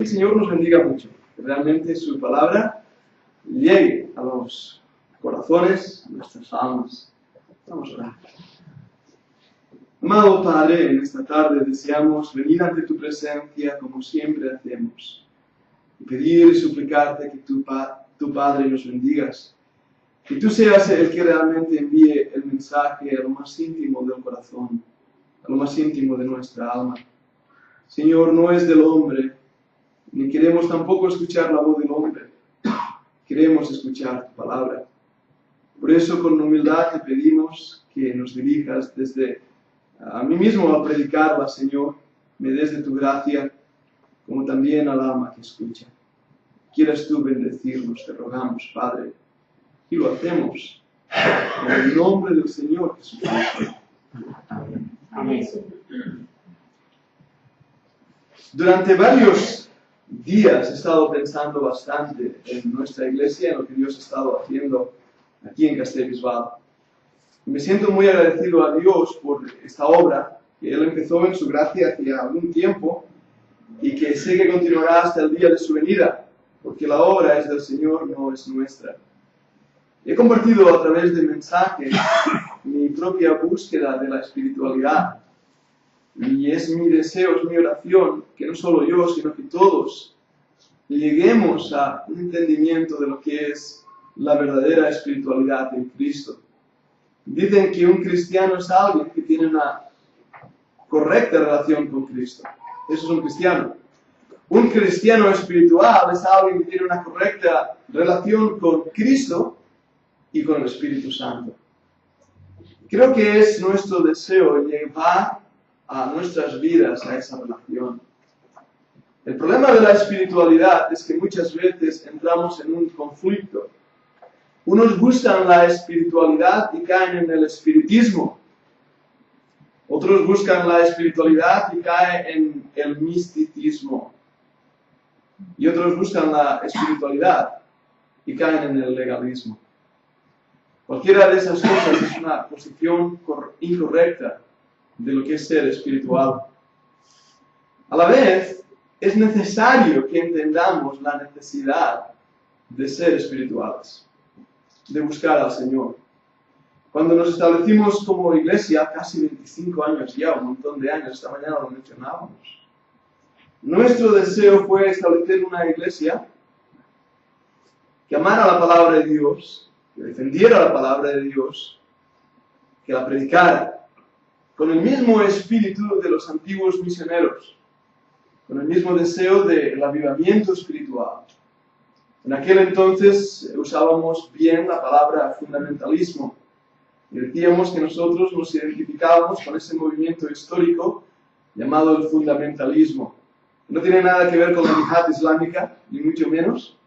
El Señor nos bendiga mucho, que realmente su palabra llegue a los corazones, a nuestras almas. Vamos a orar. Amado Padre, en esta tarde deseamos venir ante tu presencia como siempre hacemos, y pedir y suplicarte que tu Padre nos bendigas, que tú seas el que realmente envíe el mensaje a lo más íntimo del corazón, a lo más íntimo de nuestra alma. Señor, no es del hombre, ni queremos tampoco escuchar la voz del hombre, queremos escuchar tu palabra. Por eso, con humildad te pedimos que nos dirijas desde a mí mismo al predicarla, Señor, me des de tu gracia, como también al alma que escucha. Quieras tú bendecirnos, te rogamos, Padre, y lo hacemos en el nombre del Señor Jesucristo. Amén. Durante varios días he estado pensando bastante en nuestra iglesia, en lo que Dios ha estado haciendo aquí en Castellbisbal. Me siento muy agradecido a Dios por esta obra que Él empezó en su gracia hace algún tiempo y que sé que continuará hasta el día de su venida, porque la obra es del Señor, no es nuestra. He compartido a través de mensajes mi propia búsqueda de la espiritualidad y es mi deseo, es mi oración, que no solo yo, sino que todos lleguemos a un entendimiento de lo que es la verdadera espiritualidad en Cristo. Dicen que un cristiano es alguien que tiene una correcta relación con Cristo. Eso es un cristiano. Un cristiano espiritual es alguien que tiene una correcta relación con Cristo y con el Espíritu Santo. Creo que es nuestro deseo llevar a nuestras vidas a esa relación. El problema de la espiritualidad es que muchas veces entramos en un conflicto. Unos buscan la espiritualidad y caen en el espiritismo. Otros buscan la espiritualidad y caen en el misticismo. Y otros buscan la espiritualidad y caen en el legalismo. Cualquiera de esas cosas es una posición incorrecta de lo que es ser espiritual. A la vez, es necesario que entendamos la necesidad de ser espirituales, de buscar al Señor. Cuando nos establecimos como iglesia, casi 25 años ya, un montón de años, esta mañana lo mencionábamos, nuestro deseo fue establecer una iglesia que amara la palabra de Dios, que defendiera la palabra de Dios, que la predicara, con el mismo espíritu de los antiguos misioneros, con el mismo deseo del avivamiento espiritual. En aquel entonces usábamos bien la palabra fundamentalismo y decíamos que nosotros nos identificábamos con ese movimiento histórico llamado el fundamentalismo. No tiene nada que ver con la yihad islámica, ni mucho menos.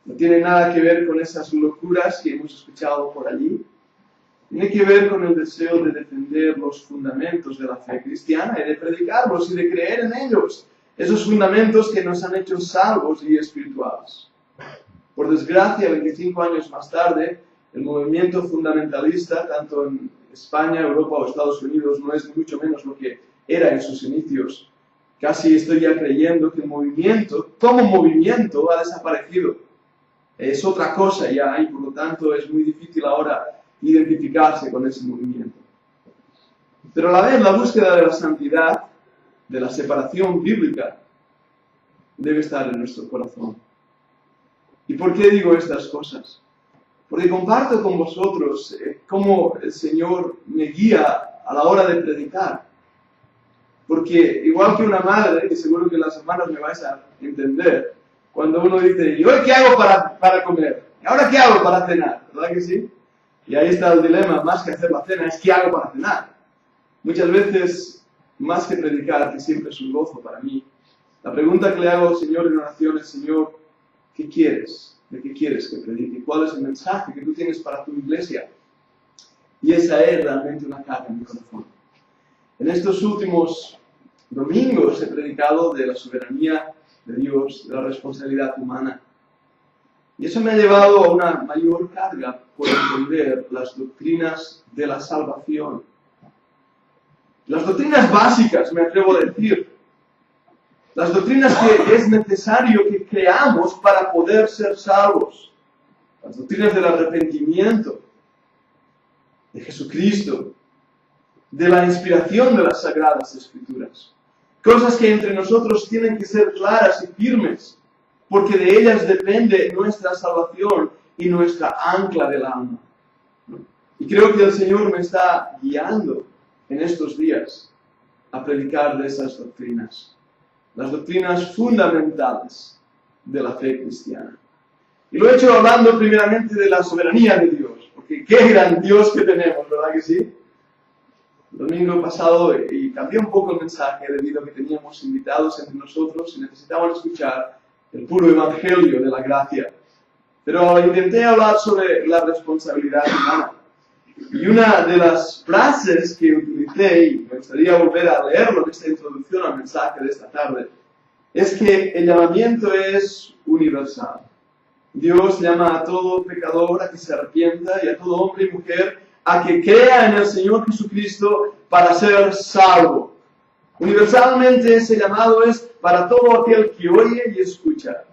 No tiene nada que ver con esas locuras que hemos escuchado por allí. Tiene que ver con el deseo de defender los fundamentos de la fe cristiana y de predicarlos y de creer en ellos. Esos fundamentos que nos han hecho salvos y espirituales. Por desgracia, 25 años más tarde, el movimiento fundamentalista, tanto en España, Europa o Estados Unidos, no es ni mucho menos lo que era en sus inicios. Casi estoy ya creyendo que el movimiento, como movimiento, ha desaparecido. Es otra cosa ya y por lo tanto es muy difícil ahora identificarse con ese movimiento. Pero a la vez la búsqueda de la santidad, de la separación bíblica, debe estar en nuestro corazón. ¿Y por qué digo estas cosas? Porque comparto con vosotros cómo el Señor me guía a la hora de predicar. Porque igual que una madre, y seguro que las hermanas me vais a entender, cuando uno dice, ¿y hoy qué hago para comer? ¿Y ahora qué hago para cenar? ¿Verdad que sí? Y ahí está el dilema, más que hacer la cena, es ¿qué hago para cenar? Muchas veces, más que predicar, que siempre es un gozo para mí, la pregunta que le hago al Señor en oración es, Señor, ¿qué quieres? ¿De qué quieres que predique? ¿Cuál es el mensaje que tú tienes para tu iglesia? Y esa es realmente una carga en mi corazón. En estos últimos domingos he predicado de la soberanía de Dios, de la responsabilidad humana. Y eso me ha llevado a una mayor carga por entender las doctrinas de la salvación. Las doctrinas básicas, me atrevo a decir, Las doctrinas que es necesario que creamos para poder ser salvos. Las doctrinas del arrepentimiento, de Jesucristo, de la inspiración de las Sagradas Escrituras. Cosas que entre nosotros tienen que ser claras y firmes, porque de ellas depende nuestra salvación y nuestra ancla del alma. Y creo que el Señor me está guiando en estos días a predicar de esas doctrinas. Las doctrinas fundamentales de la fe cristiana. Y lo he hecho hablando primeramente de la soberanía de Dios, porque qué gran Dios que tenemos, ¿verdad que sí? El domingo pasado y cambié un poco el mensaje debido a que teníamos invitados entre nosotros y necesitaban escuchar el puro evangelio de la gracia. Pero intenté hablar sobre la responsabilidad humana. Y una de las frases que utilicé, y me gustaría volver a leerlo en esta introducción al mensaje de esta tarde, es que el llamamiento es universal. Dios llama a todo pecador a que se arrepienta y a todo hombre y mujer a que crea en el Señor Jesucristo para ser salvo. Universalmente ese llamado es para todo aquel que oye y escucha.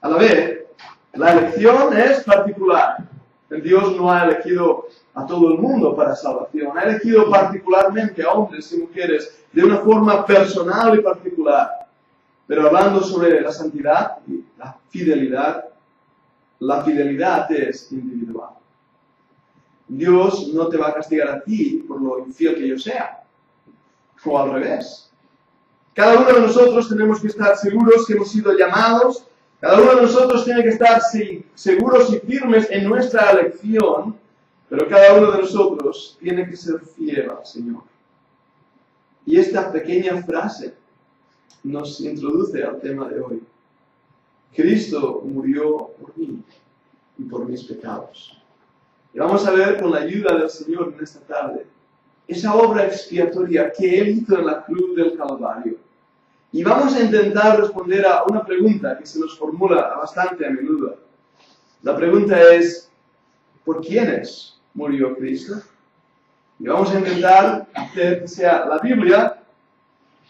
A la vez, la elección es particular. Dios no ha elegido a todo el mundo para salvación. Ha elegido particularmente a hombres y mujeres de una forma personal y particular. Pero hablando sobre la santidad y la fidelidad es individual. Dios no te va a castigar a ti por lo infiel que yo sea. O al revés. Cada uno de nosotros tenemos que estar seguros que hemos sido llamados. Cada uno de nosotros tiene que estar seguros y firmes en nuestra elección, pero cada uno de nosotros tiene que ser fiel al Señor. Y esta pequeña frase nos introduce al tema de hoy. Cristo murió por mí y por mis pecados. Y vamos a ver con la ayuda del Señor en esta tarde esa obra expiatoria que Él hizo en la cruz del Calvario. Y vamos a intentar responder a una pregunta que se nos formula bastante a menudo. La pregunta es, ¿por quiénes murió Cristo? Y vamos a intentar hacer que sea la Biblia,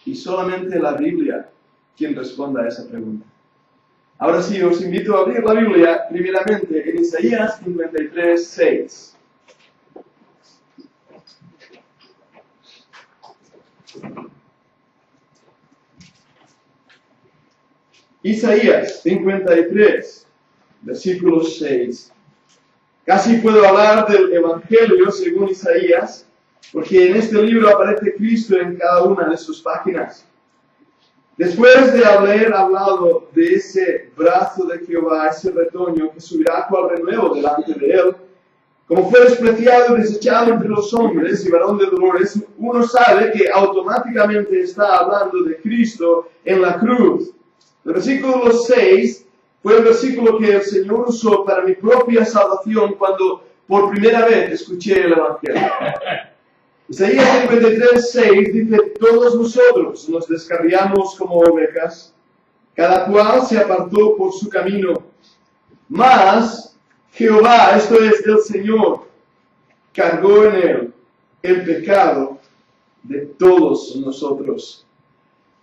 y solamente la Biblia, quien responda a esa pregunta. Ahora sí, os invito a abrir la Biblia, primeramente, en Isaías 53:6. Isaías 53, versículo 6. Casi puedo hablar del Evangelio según Isaías, porque en este libro aparece Cristo en cada una de sus páginas. Después de haber hablado de ese brazo de Jehová, ese retoño que subirá cual renuevo delante de él, como fue despreciado y desechado entre los hombres y varón de dolores, uno sabe que automáticamente está hablando de Cristo en la cruz. El versículo 6 fue el versículo que el Señor usó para mi propia salvación cuando por primera vez escuché el Evangelio. Isaías 53:6 dice, todos nosotros nos descarriamos como ovejas, cada cual se apartó por su camino, mas Jehová, esto es el Señor, cargó en él el pecado de todos nosotros.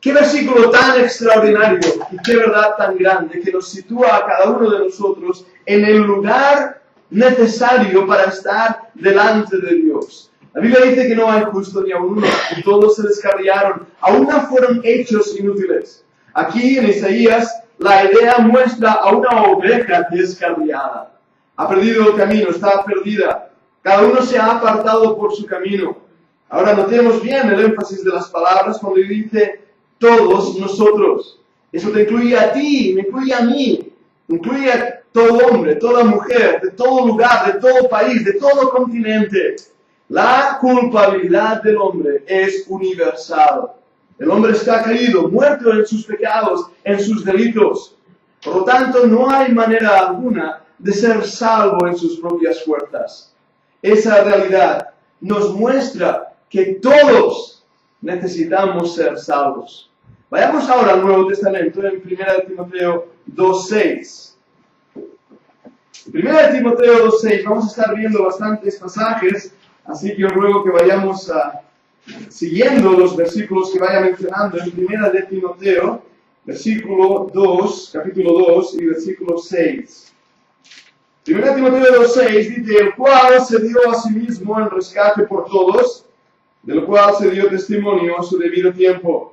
Qué versículo tan extraordinario y qué verdad tan grande que nos sitúa a cada uno de nosotros en el lugar necesario para estar delante de Dios. La Biblia dice que no hay justo ni aun uno, y todos se descarriaron, aún no fueron hechos inútiles. Aquí en Isaías la idea muestra a una oveja descarriada. Ha perdido el camino, está perdida. Cada uno se ha apartado por su camino. Ahora notemos bien el énfasis de las palabras cuando dice todos nosotros. Eso te incluye a ti, me incluye a mí, incluye a todo hombre, toda mujer, de todo lugar, de todo país, de todo continente. La culpabilidad del hombre es universal. El hombre está caído, muerto en sus pecados, en sus delitos. Por lo tanto, no hay manera alguna de ser salvo en sus propias fuerzas. Esa realidad nos muestra que todos necesitamos ser salvos. Vayamos ahora al Nuevo Testamento en 1 Timoteo 2:6. En 1 Timoteo 2:6 vamos a estar viendo bastantes pasajes, así que os ruego que vayamos siguiendo los versículos que vaya mencionando en 1 Timoteo. versículo 2, capítulo 2 y versículo 6. 1 Timoteo 2:6 dice, el cual se dio a sí mismo en rescate por todos, de lo cual se dio testimonio a su debido tiempo.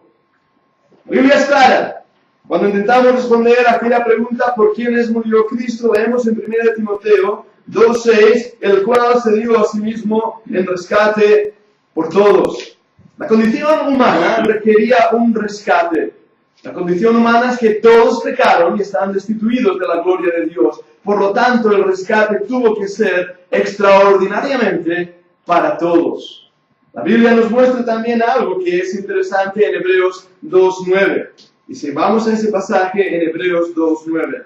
La Biblia es clara. Cuando intentamos responder a aquella pregunta, ¿por quiénes murió Cristo? Leemos en 1 Timoteo 2:6, el cual se dio a sí mismo en rescate por todos. La condición humana requería un rescate. La condición humana es que todos pecaron y están destituidos de la gloria de Dios. Por lo tanto, el rescate tuvo que ser extraordinariamente para todos. La Biblia nos muestra también algo que es interesante en Hebreos 2:9. Y si vamos a ese pasaje en Hebreos 2:9.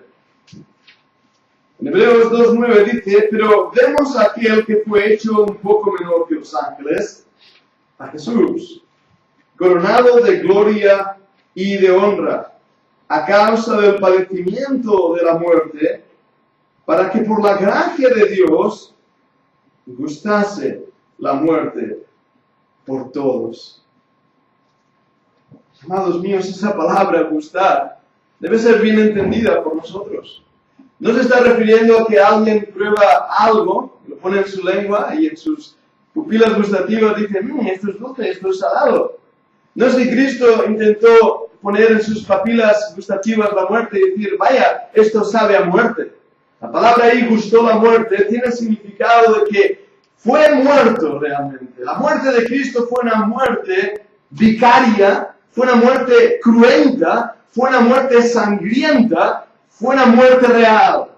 En Hebreos 2:9 dice, pero vemos a aquel que fue hecho un poco menor que los ángeles, a Jesús, coronado de gloria y de honra, a causa del padecimiento de la muerte, para que por la gracia de Dios gustase la muerte por todos. Amados míos, esa palabra gustar debe ser bien entendida por nosotros. No se está refiriendo a que alguien prueba algo, lo pone en su lengua y en sus pupilas gustativas dice, esto es dulce, esto es salado. No es que Cristo intentó poner en sus papilas gustativas la muerte y decir, vaya, esto sabe a muerte. La palabra ahí, gustó la muerte, tiene el significado de que fue muerto realmente. La muerte de Cristo fue una muerte vicaria, fue una muerte cruenta, fue una muerte sangrienta, fue una muerte real.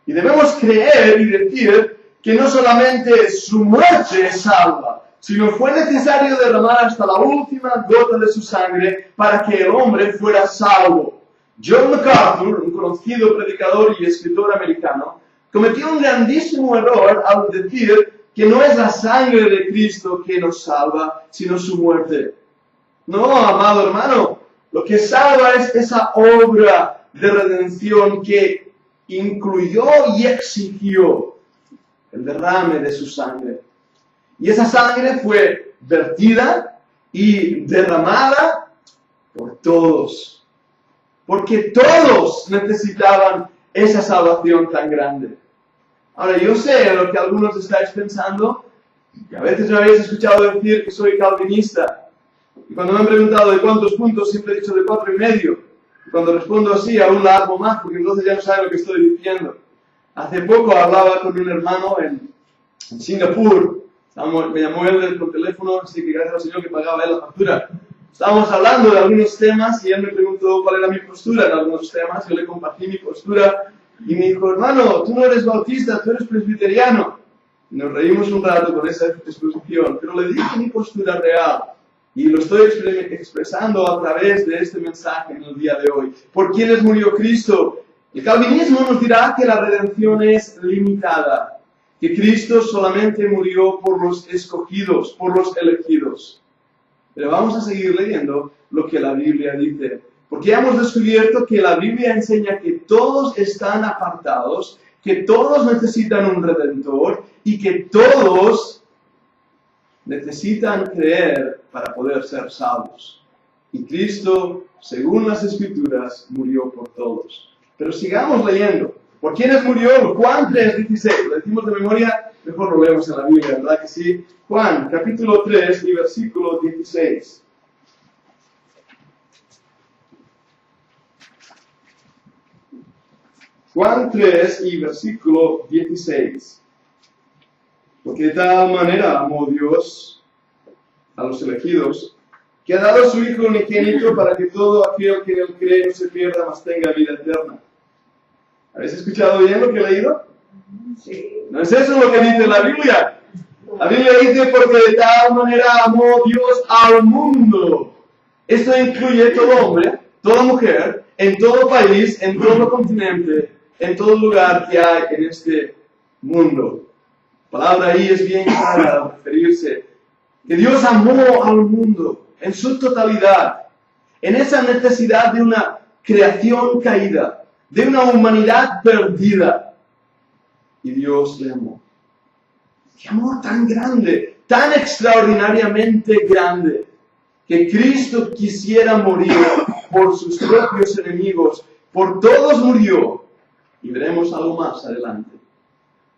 Y debemos creer y decir que no solamente su muerte es salva, sino fue necesario derramar hasta la última gota de su sangre para que el hombre fuera salvo. John MacArthur, un conocido predicador y escritor americano, cometió un grandísimo error al decir que no es la sangre de Cristo que nos salva, sino su muerte. No, amado hermano, lo que salva es esa obra de redención que incluyó y exigió el derrame de su sangre. Y esa sangre fue vertida y derramada por todos. Porque todos necesitaban esa salvación tan grande. Ahora, yo sé lo que algunos estáis pensando, que a veces me habéis escuchado decir que soy calvinista. Y cuando me han preguntado de cuántos puntos, siempre he dicho de 4,5. Y cuando respondo así, aún la hago más, porque entonces ya no saben lo que estoy diciendo. Hace poco hablaba con un hermano en Singapur. Me llamó él por teléfono, así que gracias al Señor que pagaba él la factura. Estábamos hablando de algunos temas y él me preguntó cuál era mi postura en algunos temas. Yo le compartí mi postura y me dijo, hermano, tú no eres bautista, tú eres presbiteriano. Y nos reímos un rato con esa exposición, pero le dije mi postura real. Y lo estoy expresando a través de este mensaje en el día de hoy. ¿Por quiénes murió Cristo? El calvinismo nos dirá que la redención es limitada, que Cristo solamente murió por los escogidos, por los elegidos. Pero vamos a seguir leyendo lo que la Biblia dice, porque ya hemos descubierto que la Biblia enseña que todos están apartados, que todos necesitan un redentor y que todos necesitan creer para poder ser salvos. Y Cristo, según las Escrituras, murió por todos. Pero sigamos leyendo. ¿Por quiénes murió? Juan 3:16. Lo decimos de memoria, mejor lo leemos en la Biblia, ¿verdad que sí? Juan, capítulo 3 y versículo 16. Juan 3 y versículo 16. Porque de tal manera amó Dios a los elegidos, que ha dado a su Hijo unigénito para que todo aquel que en él cree no se pierda, mas tenga vida eterna. ¿Habéis escuchado bien lo que he leído? Sí. ¿No es eso lo que dice la Biblia? La Biblia dice, porque de tal manera amó Dios al mundo. Esto incluye todo hombre, toda mujer, en todo país, en todo continente, en todo lugar que hay en este mundo. La palabra ahí es bien clara al referirse que Dios amó al mundo en su totalidad, en esa necesidad de una creación caída, de una humanidad perdida. Y Dios le amó. ¡Qué amor tan grande, tan extraordinariamente grande, que Cristo quisiera morir por sus propios enemigos, por todos murió. Y veremos algo más adelante.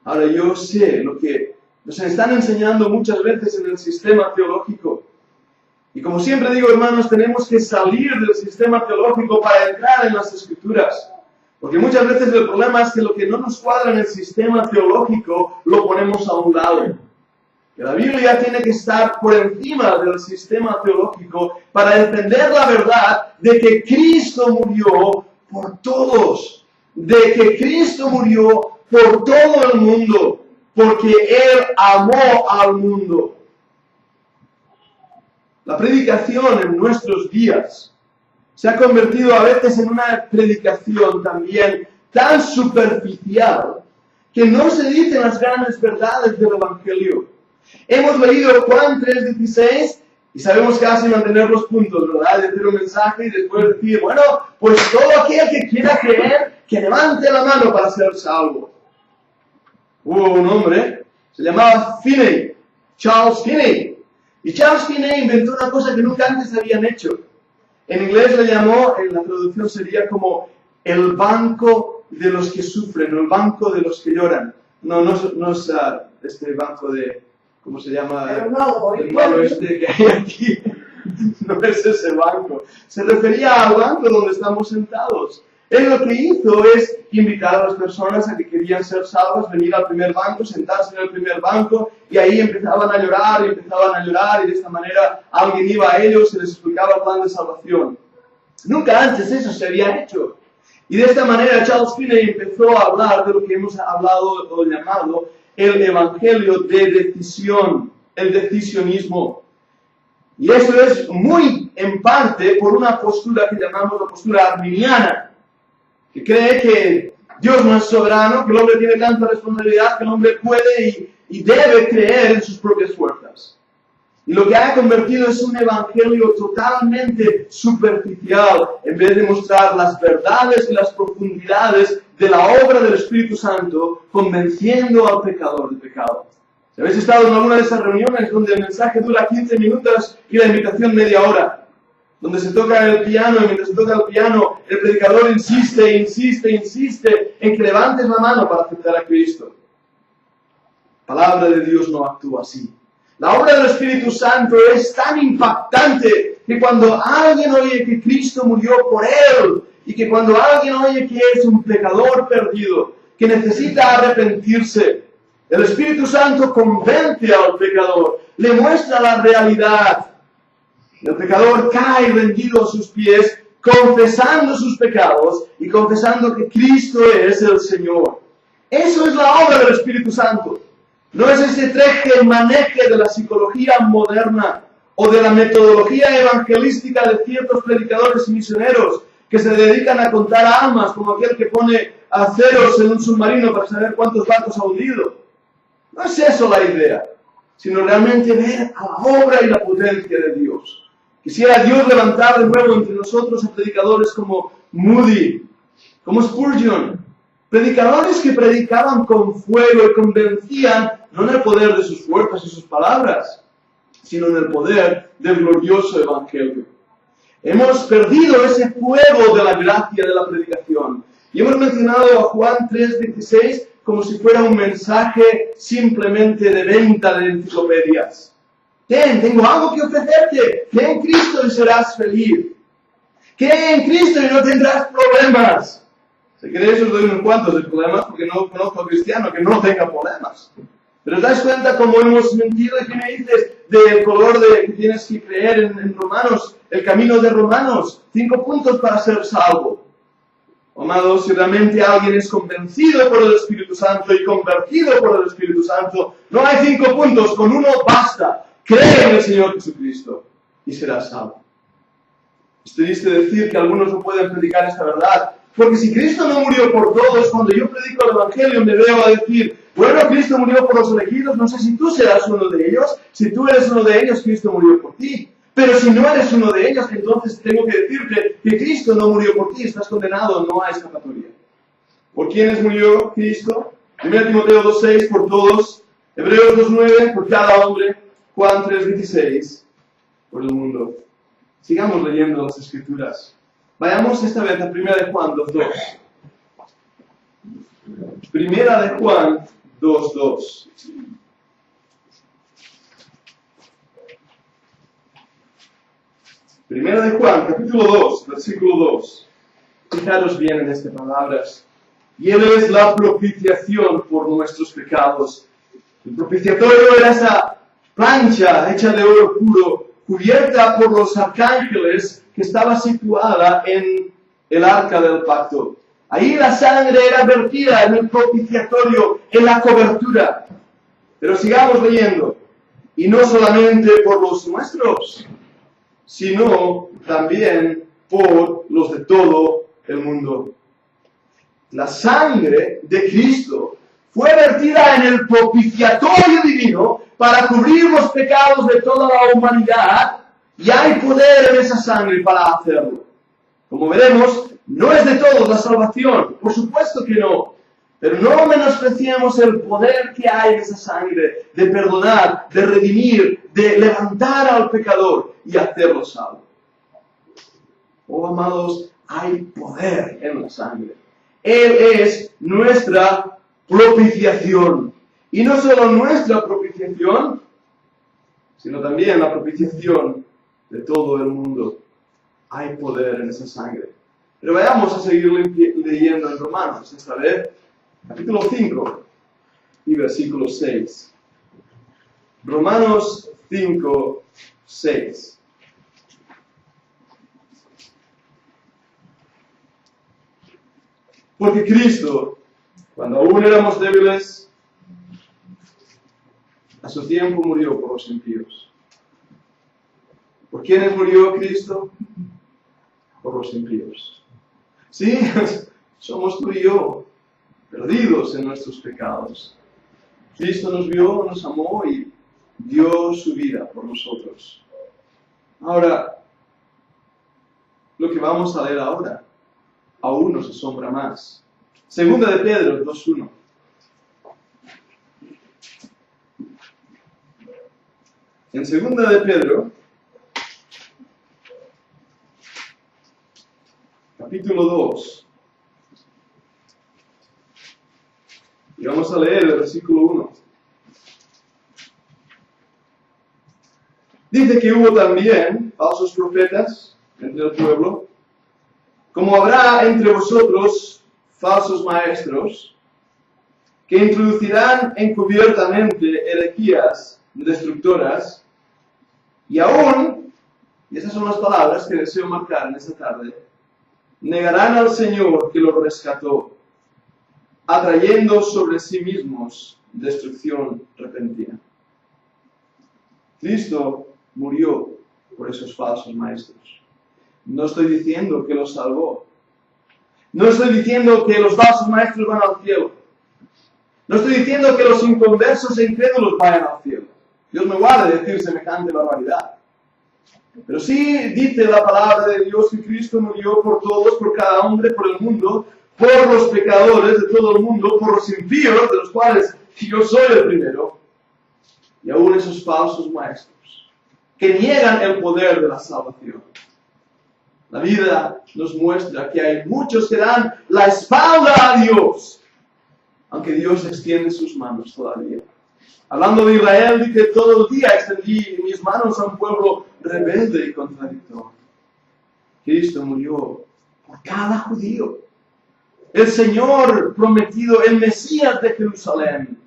Ahora yo sé lo que nos están enseñando muchas veces en el sistema teológico. Y como siempre digo, hermanos, tenemos que salir del sistema teológico para entrar en las Escrituras. Porque muchas veces el problema es que lo que no nos cuadra en el sistema teológico lo ponemos a un lado. Que la Biblia tiene que estar por encima del sistema teológico para entender la verdad de que Cristo murió por todos. De que Cristo murió por todo el mundo. Porque Él amó al mundo. La predicación en nuestros días se ha convertido a veces en una predicación también tan superficial que no se dicen las grandes verdades del Evangelio. Hemos leído Juan 3:16 y sabemos casi mantener los puntos, ¿verdad? De hacer un mensaje y después decir, bueno, pues todo aquel que quiera creer, que levante la mano para ser salvo. Hubo un hombre, se llamaba Finney, Charles Finney. Y Charles Finney inventó una cosa que nunca antes habían hecho. En inglés le llamó, en la traducción sería como el banco de los que sufren, o el banco de los que lloran. No es este banco de, ¿cómo se llama? El malo este que hay aquí. No es ese banco. Se refería al banco donde estamos sentados. Él lo que hizo es invitar a las personas a que querían ser salvas, venir al primer banco, sentarse en el primer banco, y ahí empezaban a llorar, y de esta manera alguien iba a ellos y les explicaba el plan de salvación. Nunca antes eso se había hecho. Y de esta manera Charles Finney empezó a hablar de lo que hemos hablado o llamado el evangelio de decisión, el decisionismo. Y eso es muy en parte por una postura que llamamos la postura arminiana, que cree que Dios no es soberano, que el hombre tiene tanta responsabilidad que el hombre puede y debe creer en sus propias fuerzas. Y lo que ha convertido es un evangelio totalmente superficial, en vez de mostrar las verdades y las profundidades de la obra del Espíritu Santo, convenciendo al pecador del pecado. Si habéis estado en alguna de esas reuniones donde el mensaje dura 15 minutos y la invitación media hora, donde se toca el piano y mientras se toca el piano, el predicador insiste en que levantes la mano para aceptar a Cristo. La palabra de Dios no actúa así. La obra del Espíritu Santo es tan impactante que cuando alguien oye que Cristo murió por él y que cuando alguien oye que es un pecador perdido, que necesita arrepentirse, el Espíritu Santo convence al pecador, le muestra la realidad. El pecador cae rendido a sus pies, confesando sus pecados y confesando que Cristo es el Señor. Eso es la obra del Espíritu Santo. No es ese teje-maneje de la psicología moderna o de la metodología evangelística de ciertos predicadores y misioneros que se dedican a contar almas, como aquel que pone a ceros en un submarino para saber cuántos barcos ha hundido. No es eso la idea, sino realmente ver a la obra y la potencia de Dios. Quisiera Dios levantar de nuevo entre nosotros a predicadores como Moody, como Spurgeon, predicadores que predicaban con fuego y convencían no en el poder de sus fuerzas y sus palabras, sino en el poder del glorioso Evangelio. Hemos perdido ese fuego de la gracia de la predicación y hemos mencionado a Juan 3:16 como si fuera un mensaje simplemente de venta de enciclopedias. Tengo algo que ofrecerte. Cree en Cristo y serás feliz. Cree en Cristo y no tendrás problemas. Si queréis os doy unos cuantos de problemas porque no conozco a cristiano que no tenga problemas. Pero te das cuenta cómo hemos mentido y que me dices del color que tienes que creer en Romanos, el camino de Romanos. 5 puntos para ser salvo. Amados, si realmente alguien es convencido por el Espíritu Santo y convertido por el Espíritu Santo, no hay 5 puntos, con uno basta. Cree en el Señor Jesucristo y serás salvo. Es triste decir que algunos no pueden predicar esta verdad, porque si Cristo no murió por todos, cuando yo predico el Evangelio me veo a decir, bueno, Cristo murió por los elegidos, no sé si tú serás uno de ellos, si tú eres uno de ellos, Cristo murió por ti. Pero si no eres uno de ellos, entonces tengo que decirte que Cristo no murió por ti, estás condenado, no hay escapatoria. ¿Por quiénes murió Cristo? 1 Timoteo 2:6, por todos. Hebreos 2:9, por cada hombre. Juan 3:16, por el mundo. Sigamos leyendo las Escrituras. Vayamos esta vez a 1 de Juan 2:2. 1 de Juan 2:2. Primera de Juan, capítulo 2, versículo 2. Fijaros bien en estas palabras. Y Él es la propiciación por nuestros pecados. El propiciatorio era esa plancha hecha de oro puro, cubierta por los arcángeles, que estaba situada en el arca del pacto. Ahí la sangre era vertida en el propiciatorio, en la cobertura. Pero sigamos leyendo. Y no solamente por los nuestros, sino también por los de todo el mundo. La sangre de Cristo fue vertida en el propiciatorio divino para cubrir los pecados de toda la humanidad, y hay poder en esa sangre para hacerlo. Como veremos, no es de todos la salvación, por supuesto que no, pero no menospreciemos el poder que hay en esa sangre de perdonar, de redimir, de levantar al pecador y hacerlo salvo. Oh, amados, hay poder en la sangre. Él es nuestra propiciación. Y no solo nuestra propiciación, sino también la propiciación de todo el mundo. Hay poder en esa sangre. Pero vayamos a seguir leyendo en Romanos, esta vez, capítulo 5 y versículo 6. Romanos 5, 6. Porque Cristo, cuando aún éramos débiles, a su tiempo murió por los impíos. ¿Por quiénes murió Cristo? Por los impíos. Sí, somos tú y yo, perdidos en nuestros pecados. Cristo nos vio, nos amó y dio su vida por nosotros. Ahora, lo que vamos a leer ahora aún nos asombra más. Segunda de Pedro 2:1. En Segunda de Pedro, capítulo 2, y vamos a leer el versículo 1. Dice que hubo también falsos profetas entre el pueblo, como habrá entre vosotros falsos maestros, que introducirán encubiertamente herejías destructoras, y aún, y esas son las palabras que deseo marcar en esta tarde, negarán al Señor que los rescató, atrayendo sobre sí mismos destrucción repentina. Cristo murió por esos falsos maestros. No estoy diciendo que los salvó. No estoy diciendo que los falsos maestros van al cielo. No estoy diciendo que los inconversos e incrédulos vayan al cielo. Dios me guarde de decir semejante barbaridad. Pero sí dice la palabra de Dios que Cristo murió por todos, por cada hombre, por el mundo, por los pecadores de todo el mundo, por los impíos, de los cuales yo soy el primero, y aún esos falsos maestros, que niegan el poder de la salvación. La vida nos muestra que hay muchos que dan la espalda a Dios, aunque Dios extiende sus manos todavía. Hablando de Israel, dice, todo el día extendí mis manos a un pueblo rebelde y contradictor. Cristo murió por cada judío. El Señor prometido, el Mesías de Jerusalén,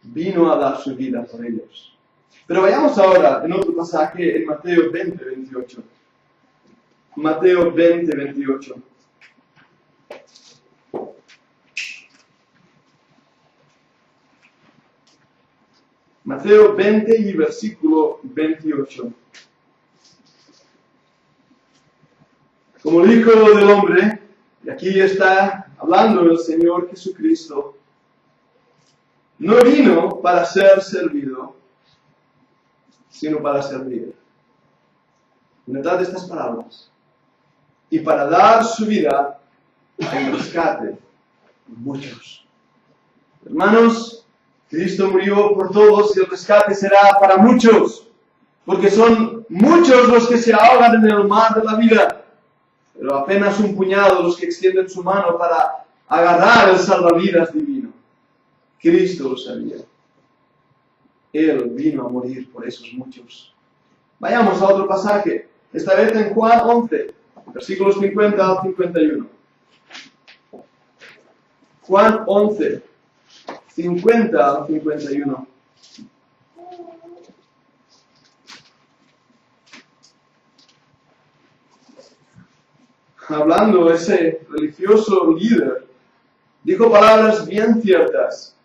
vino a dar su vida por ellos. Pero vayamos ahora en otro pasaje, en Mateo 20, 28. Mateo 20, 28. Mateo 20 y versículo 28. Como el Hijo del Hombre, y aquí está hablando el Señor Jesucristo, no vino para ser servido, sino para servir. Notad estas palabras. Y para dar su vida en rescate por muchos. Hermanos, Cristo murió por todos y el rescate será para muchos, porque son muchos los que se ahogan en el mar de la vida. pero apenas un puñado los que extienden su mano para agarrar el salvavidas divino. Cristo lo sabía. Él vino a morir por esos muchos. Vayamos a otro pasaje, esta vez en Juan 11, versículos 50 al 51. Juan 11, 50 al 51. Hablando ese religioso líder, dijo palabras bien ciertas.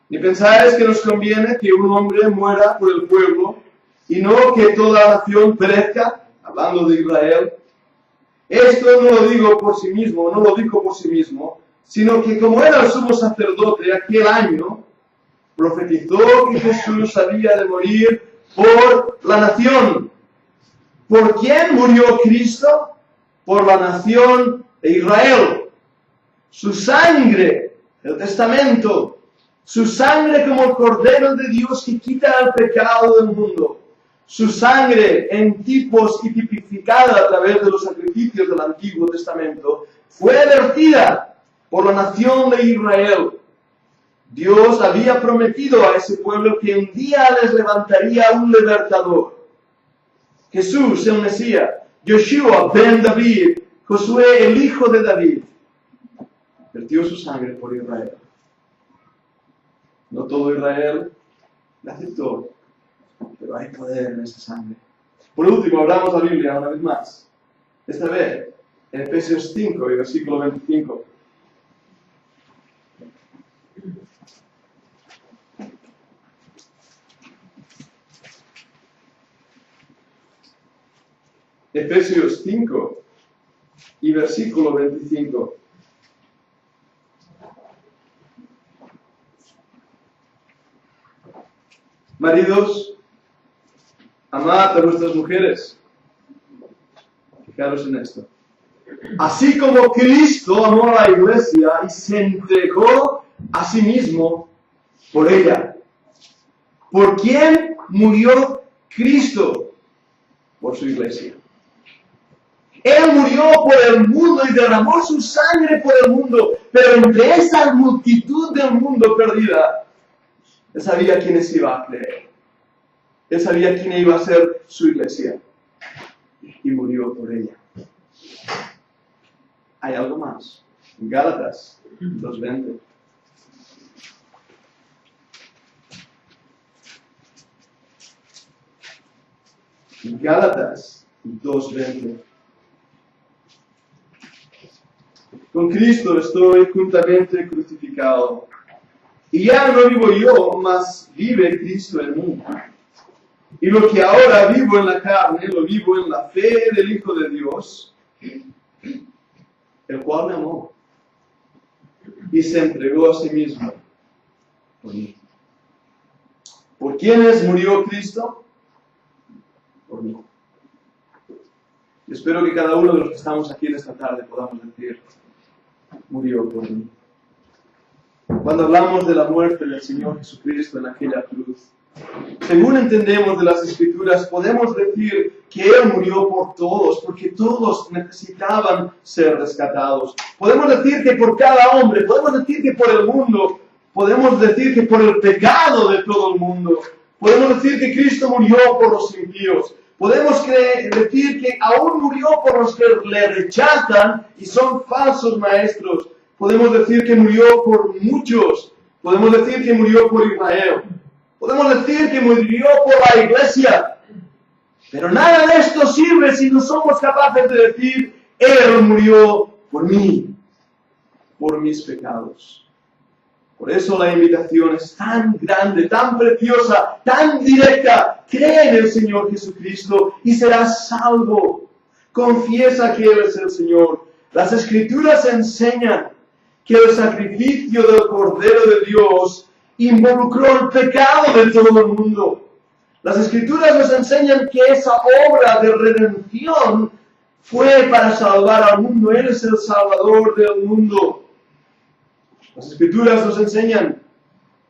Ni pensáis que nos conviene que un hombre muera por el pueblo y no que toda la nación perezca, hablando de Israel. Esto no lo digo por sí mismo, no lo dijo por sí mismo, sino que como era el sumo sacerdote aquel año, profetizó que Jesús había de morir por la nación. ¿Por quién murió Cristo? Por la nación de Israel. Su sangre, el testamento, su sangre como el Cordero de Dios que quita el pecado del mundo. Su sangre en tipos y tipificada a través de los sacrificios del Antiguo Testamento fue vertida por la nación de Israel. Dios había prometido a ese pueblo que un día les levantaría un libertador. Jesús, el Mesías, Yoshua ben David, Josué, el hijo de David, vertió su sangre por Israel. No todo Israel la aceptó, pero hay poder en esa sangre. Por último, abramos la Biblia una vez más. Esta vez, en Efesios 5 y versículo 25. Efesios 5 y versículo 25. Maridos, amad a vuestras mujeres. Fijaros en esto. Así como Cristo amó a la iglesia y se entregó a sí mismo por ella. ¿Por quién murió Cristo? Por su iglesia. Él murió por el mundo y derramó su sangre por el mundo, pero entre esa multitud del mundo perdida, Él sabía quiénes iba a creer. Él sabía quién iba a ser su iglesia. Y murió por ella. Hay algo más. Gálatas 2:20. Gálatas 2:20. Con Cristo estoy juntamente crucificado. Y ya no vivo yo, mas vive Cristo en mí. Y lo que ahora vivo en la carne, lo vivo en la fe del Hijo de Dios, el cual me amó y se entregó a sí mismo por mí. ¿Por quiénes murió Cristo? Por mí. Y espero que cada uno de los que estamos aquí en esta tarde podamos decir, murió por mí. Cuando hablamos de la muerte del Señor Jesucristo en aquella cruz, según entendemos de las Escrituras, podemos decir que Él murió por todos, porque todos necesitaban ser rescatados. Podemos decir que por cada hombre, podemos decir que por el mundo, podemos decir que por el pecado de todo el mundo, podemos decir que Cristo murió por los impíos. Podemos decir que aún murió por los que le rechazan y son falsos maestros. Podemos decir que murió por muchos. Podemos decir que murió por Israel. Podemos decir que murió por la iglesia. Pero nada de esto sirve si no somos capaces de decir, Él murió por mí, por mis pecados. Por eso la invitación es tan grande, tan preciosa, tan directa. Cree en el Señor Jesucristo y serás salvo. Confiesa que Él es el Señor. Las Escrituras enseñan que el sacrificio del Cordero de Dios involucró el pecado de todo el mundo. Las Escrituras nos enseñan que esa obra de redención fue para salvar al mundo. Él es el Salvador del mundo. Las Escrituras nos enseñan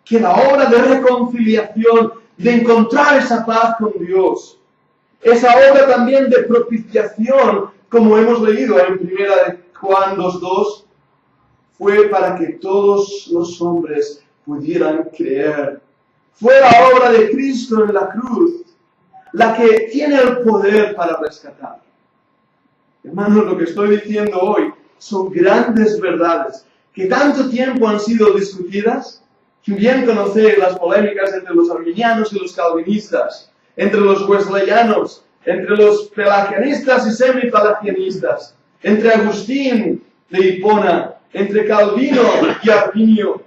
que la obra de reconciliación, de encontrar esa paz con Dios, esa obra también de propiciación, como hemos leído en 1 Juan 2:2, fue para que todos los hombres pudieran creer. Fue la obra de Cristo en la cruz la que tiene el poder para rescatar. Hermanos, lo que estoy diciendo hoy son grandes verdades que tanto tiempo han sido discutidas. Bien conocéis las polémicas entre los arminianos y los calvinistas, entre los wesleyanos, entre los pelagianistas y semipelagianistas, entre Agustín de Hipona, entre Calvino y Arminio.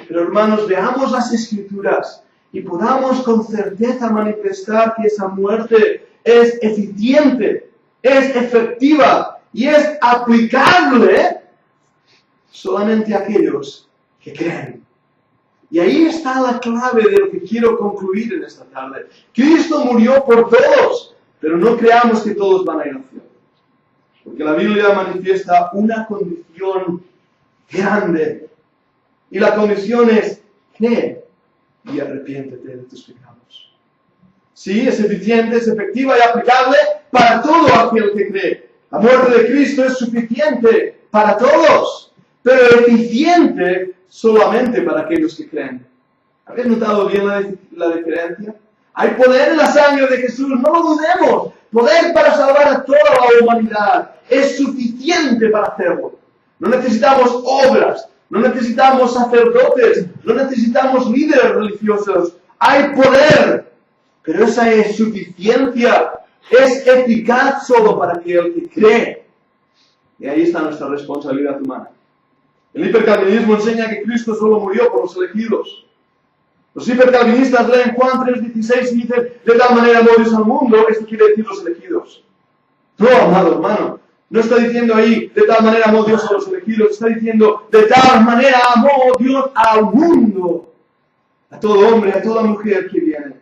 Pero hermanos, veamos las Escrituras y podamos con certeza manifestar que esa muerte es eficiente, es efectiva y es aplicable solamente a aquellos que creen. Y ahí está la clave de lo que quiero concluir en esta tarde. Cristo murió por todos, pero no creamos que todos van a ir al cielo. Porque la Biblia manifiesta una condición grande. Y la condición es: cree y arrepiéntete de tus pecados. Sí, es eficiente, es efectiva y aplicable para todo aquel que cree. La muerte de Cristo es suficiente para todos, pero eficiente solamente para aquellos que creen. ¿Habéis notado bien la diferencia? Hay poder en la sangre de Jesús, no lo dudemos. Poder para salvar a toda la humanidad. Es suficiente para hacerlo. No necesitamos obras, no necesitamos sacerdotes, no necesitamos líderes religiosos. Hay poder, pero esa es suficiencia. Es eficaz solo para aquel que cree. Y ahí está nuestra responsabilidad humana. El hipercalvinismo enseña que Cristo solo murió por los elegidos. Los hipercalvinistas leen Juan 3:16 y dicen: de tal manera amó Dios al mundo. Esto quiere decir los elegidos. No, amado hermano, no está diciendo ahí de tal manera amó Dios a los elegidos. Está diciendo de tal manera amó Dios al mundo. A todo hombre, a toda mujer que viene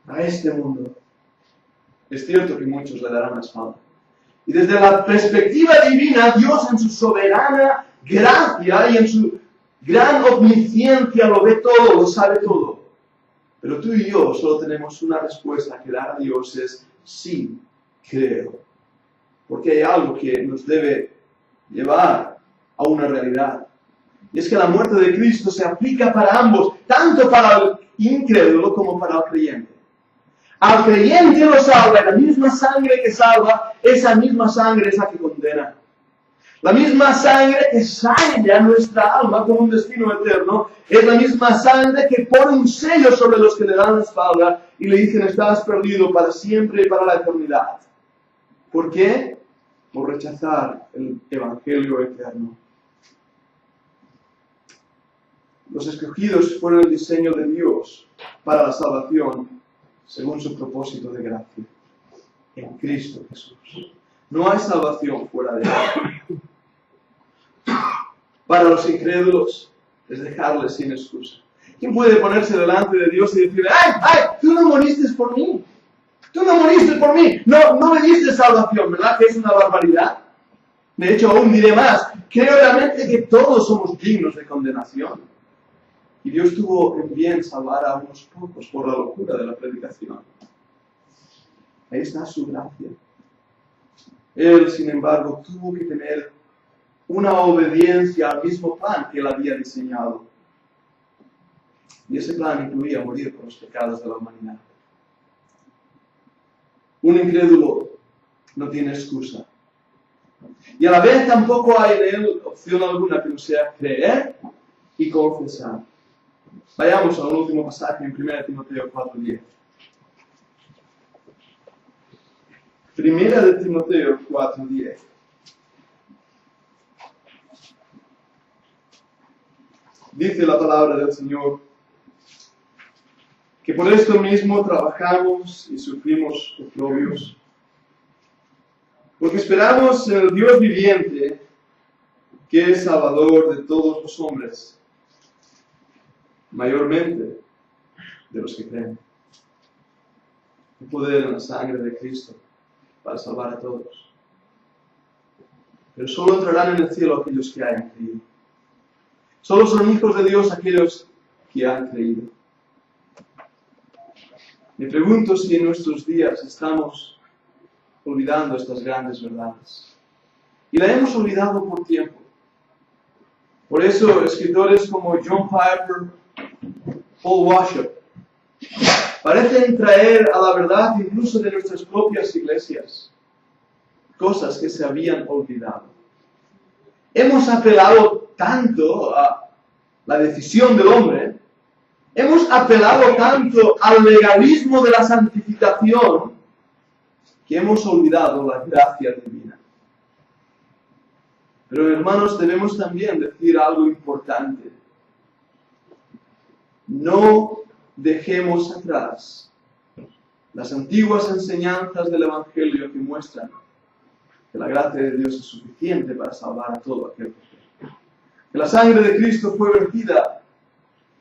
a este mundo. Es cierto que muchos le darán la espalda. Y desde la perspectiva divina, Dios en su soberana gracia y en su gran omnisciencia lo ve todo, lo sabe todo. Pero tú y yo solo tenemos una respuesta que dar a Dios: es sí, creo. Porque hay algo que nos debe llevar a una realidad. Y es que la muerte de Cristo se aplica para ambos, tanto para el incrédulo como para el creyente. Al creyente lo salva, la misma sangre que salva, esa misma sangre es la que condena. La misma sangre que sella nuestra alma con un destino eterno, es la misma sangre que pone un sello sobre los que le dan la espalda y le dicen: estás perdido para siempre y para la eternidad. ¿Por qué? Por rechazar el Evangelio eterno. Los escogidos fueron el diseño de Dios para la salvación, según su propósito de gracia, en Cristo Jesús. No hay salvación fuera de Él. Para los incrédulos es dejarles sin excusa. ¿Quién puede ponerse delante de Dios y decirle: ¡ay, tú no moriste por mí! ¡Tú no moriste por mí! No me diste salvación! ¿Verdad que es una barbaridad? De hecho, aún diré más. Creo realmente que todos somos dignos de condenación. Y Dios tuvo en bien salvar a unos pocos por la locura de la predicación. Ahí está su gracia. Él, sin embargo, tuvo que tener una obediencia al mismo plan que Él había diseñado. Y ese plan incluía morir por los pecados de la humanidad. Un incrédulo no tiene excusa. Y a la vez tampoco hay en él opción alguna que no sea creer y confesar. Vayamos al último pasaje en 1 Timoteo 4:10. 1 Timoteo 4:10. Dice la palabra del Señor que por esto mismo trabajamos y sufrimos oprobios, porque esperamos en el Dios viviente, que es Salvador de todos los hombres, mayormente de los que creen. El poder en la sangre de Cristo para salvar a todos. Pero solo entrarán en el cielo aquellos que hayan creído. Solo son hijos de Dios aquellos que han creído. Me pregunto si en nuestros días estamos olvidando estas grandes verdades. Y la hemos olvidado por tiempo. Por eso, escritores como John Piper, Paul Washer, parecen traer a la verdad incluso de nuestras propias iglesias cosas que se habían olvidado. Hemos apelado tanto a la decisión del hombre, hemos apelado tanto al legalismo de la santificación, que hemos olvidado la gracia divina. Pero hermanos, debemos también decir algo importante. No dejemos atrás las antiguas enseñanzas del Evangelio que muestran que la gracia de Dios es suficiente para salvar a todo aquel que cree. Que la sangre de Cristo fue vertida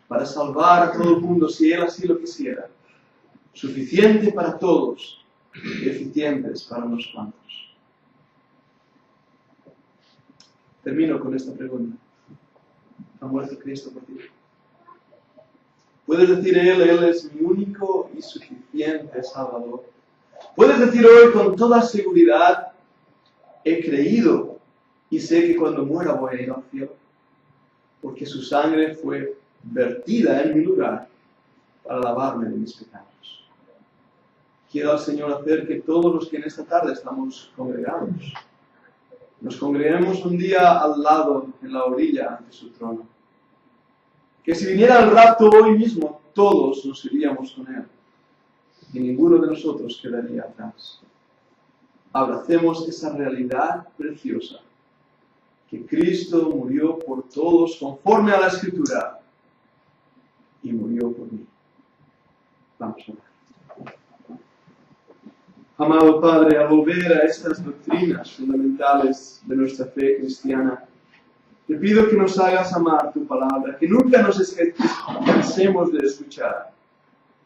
para salvar a todo el mundo si Él así lo quisiera. Suficiente para todos y eficientes para unos cuantos. Termino con esta pregunta. ¿Ha muerto Cristo por ti? ¿Puedes decir Él es mi único y suficiente Salvador? ¿Puedes decir hoy con toda seguridad, he creído y sé que cuando muera voy a ir al cielo? Porque su sangre fue vertida en mi lugar para lavarme de mis pecados. Quiero al Señor hacer que todos los que en esta tarde estamos congregados, nos congreguemos un día al lado, en la orilla, ante su trono. Que si viniera el rapto hoy mismo, todos nos iríamos con Él. Y ninguno de nosotros quedaría atrás. Abracemos esa realidad preciosa. Que Cristo murió por todos conforme a la Escritura. Y murió por mí. Vamos a orar. Amado Padre, al volver a estas doctrinas fundamentales de nuestra fe cristiana, te pido que nos hagas amar tu palabra, que nunca nos cansemos de escuchar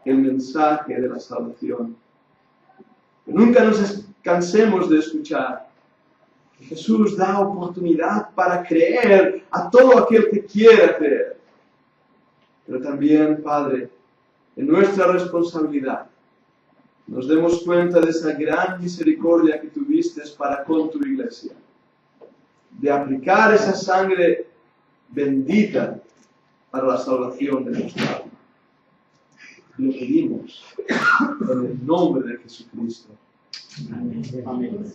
el mensaje de la salvación, que nunca nos cansemos de escuchar que Jesús da oportunidad para creer a todo aquel que quiera creer. Pero también, Padre, en nuestra responsabilidad, nos demos cuenta de esa gran misericordia que tuviste para con tu iglesia, de aplicar esa sangre bendita para la salvación de nuestra alma. Lo pedimos en el nombre de Jesucristo. Amén. Amén.